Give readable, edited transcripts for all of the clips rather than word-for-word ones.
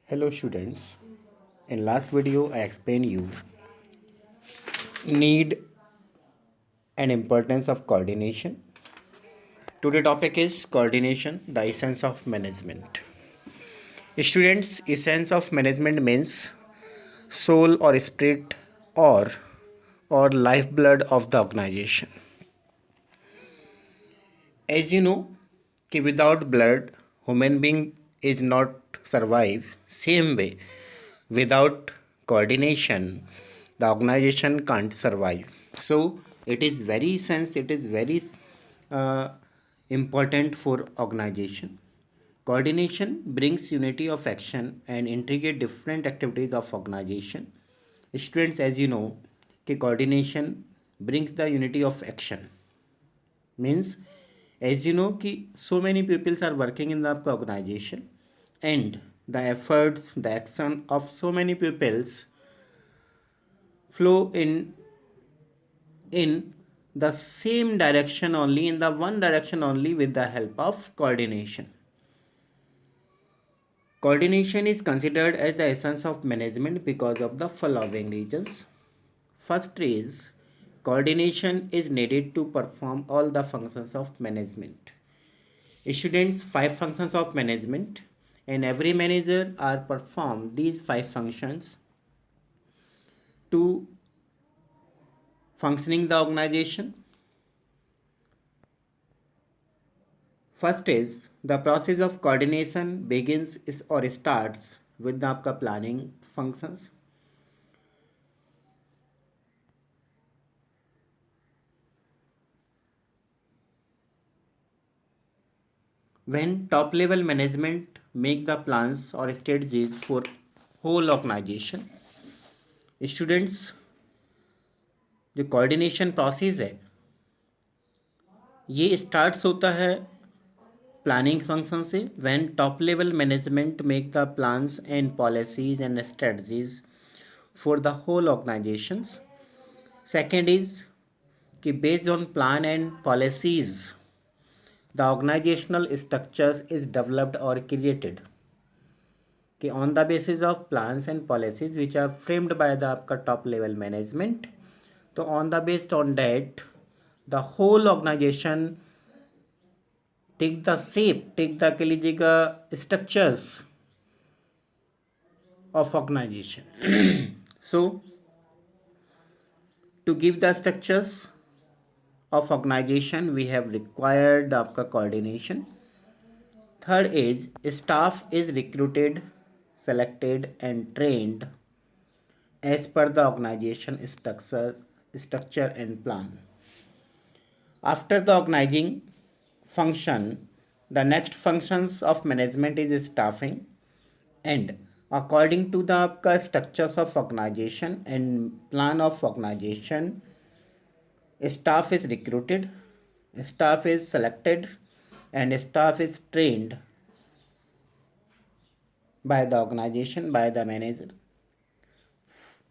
Hello students. In last video I explained you need and importance of coordination. Today topic is coordination, the essence of management. Students, essence of management means soul or spirit or lifeblood of the organization. As you know, कि without blood human being is not survive. Same way, without coordination the organization can't survive. So it is very uh, important for organization. Coordination brings unity of action and integrate different activities of organization. Students, as you know, कि coordination brings the unity of action. Means, as you know कि so many peoples are working in the organization, and the efforts, the action of so many peoples flow in the same direction only, in the one direction only, with the help of coordination. Coordination is considered as the essence of management because of the following reasons. First is coordination is needed to perform all the functions of management. Students, 5 functions of management, and every manager are perform these 5 functions to functioning the organization. First is the process of coordination begins or starts with the आपका planning functions. When top level management make the plans or strategies for whole organization, students, जो coordination process है ये starts होता है planning function से. When top level management make the plans and policies and strategies for the whole organizations. Second is कि based on plan and policies the organizational structures is developed or created. कि on the basis of plans and policies which are framed by the आपका top level management, तो on the based on that the whole organization take the shape, take the कह लीजिएगा structures of organization. So to give the structures of organization we have required आपका coordination. Third is staff is recruited, selected and trained as per the organization structure and plan. After the organizing function, the next functions of management is staffing, and according to the आपका structures of organization and plan of organization, staff is recruited, staff is selected and staff is trained by the organization, by the manager.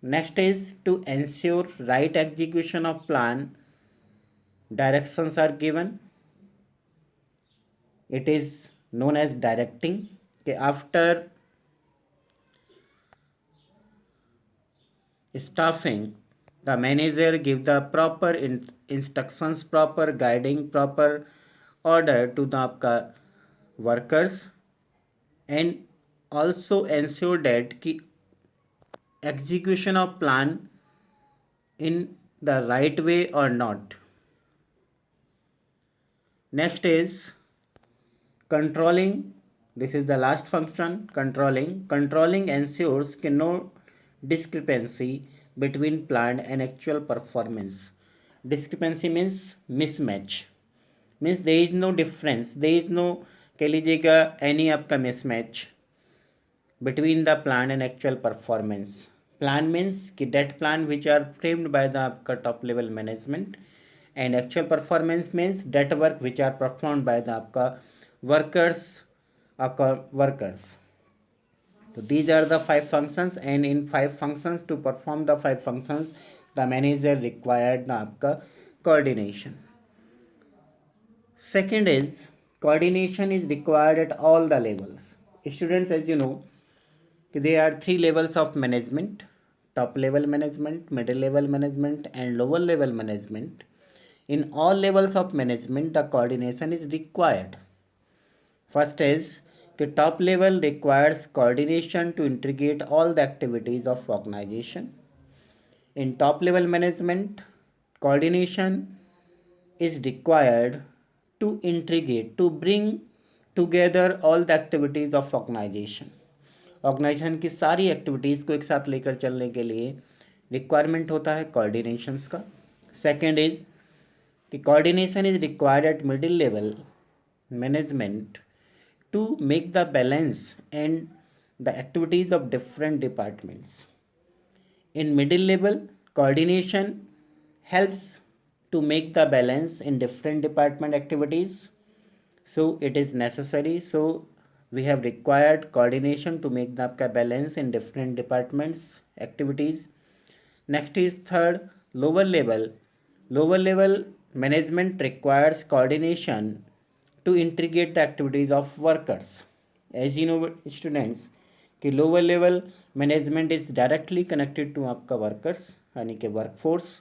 Next is to ensure right execution of plan, directions are given. It is known as directing. After staffing, the manager give the proper instructions, proper guiding, proper order to the आपका workers, and also ensure that कि execution of plan in the right way or not. Next is controlling. This is the last function, controlling ensures कि no discrepancy between planned and actual performance. Discrepancy means mismatch, means there is no difference, there is no कह लीजिएगा any आपका mismatch between the plan and actual performance. Plan means कि that plan which are framed by the आपका top level management, and actual performance means that work which are performed by the आपका workers. So these are the 5 functions, and in 5 functions, to perform the 5 functions the manager required the आपका coordination. Second is coordination is required at all the levels. Students, as you know there are three levels of management: top level management, middle level management, and lower level management. In all levels of management, the coordination is required. First is the top level requires coordination to integrate all the activities of organization. In top level management, coordination is required to integrate, to bring together all the activities of organization. Organisation की सारी activities को एक साथ लेकर चलने के लिए requirement होता है कोऑर्डिनेशंस का. Second is the coordination is required at middle level management to make the balance and the activities of different departments. In middle level, coordination helps to make the balance in different department activities. So it is necessary. So we have required coordination to make the balance in different departments activities. Next is third, lower level. Lower level management requires coordination to integrate the activities of workers. As you know students कि lower level management is directly connected to आपका workers यानी कि workforce.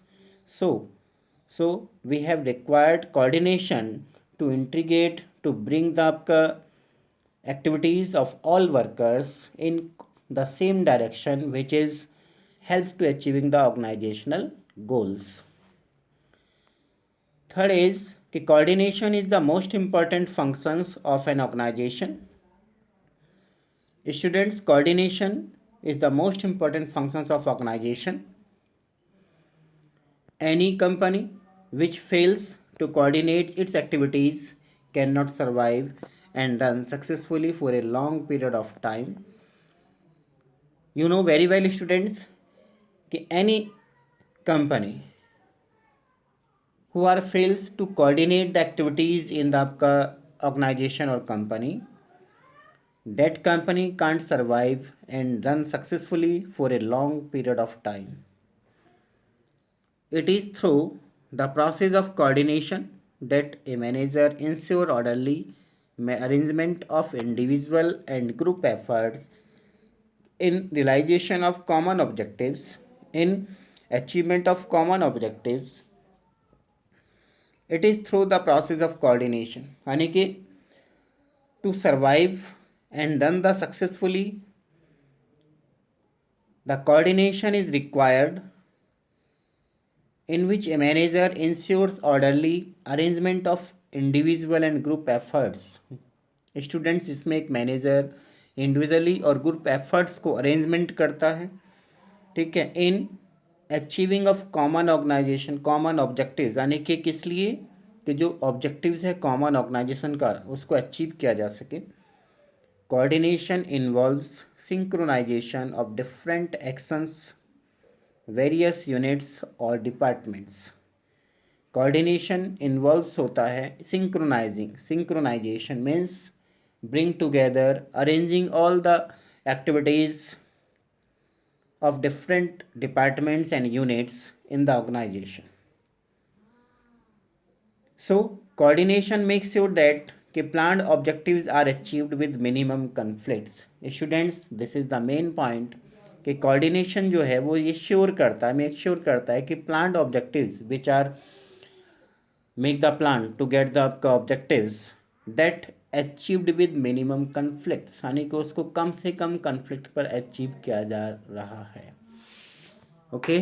So we have required coordination to integrate, to bring the आपका activities of all workers in the same direction, which is helps to achieving the organizational goals. Third is कि coordination is the most important functions of an organization. Students, coordination is the most important functions of organization. Any company which fails to coordinate its activities cannot survive and run successfully for a long period of time. You know very well students कि any company who are fails to coordinate the activities in the organization or company, that company can't survive and run successfully for a long period of time. It is through the process of coordination that a manager ensures orderly arrangement of individual and group efforts in realization of common objectives, in achievement of common objectives. It is through the process of coordination यानी कि to survive and run the successfully, the coordination is required in which a manager ensures orderly arrangement of individual and group efforts. Students, इसमें एक manager individually और group efforts को arrangement करता है, ठीक है, in achieving of common organisation common objectives यानी कि किस लिए कि जो ऑब्जेक्टिव्स है कॉमन ऑर्गेनाइजेशन का उसको अचीव किया जा सके. Coordination involves synchronisation of different actions various units और डिपार्टमेंट्स. कोऑर्डिनेशन इन्वॉल्व्स होता है synchronisation means bring together, arranging all the activities of different departments and units in the organization. So coordination makes sure that planned objectives are achieved with minimum conflicts. Students, this is the main point कि coordination जो है वो ये sure करता है, make sure करता है कि planned objectives which are make the plan to get the objectives that achieved with minimum conflicts यानी कि उसको कम से कम conflict पर achieve किया जा रहा है. Okay.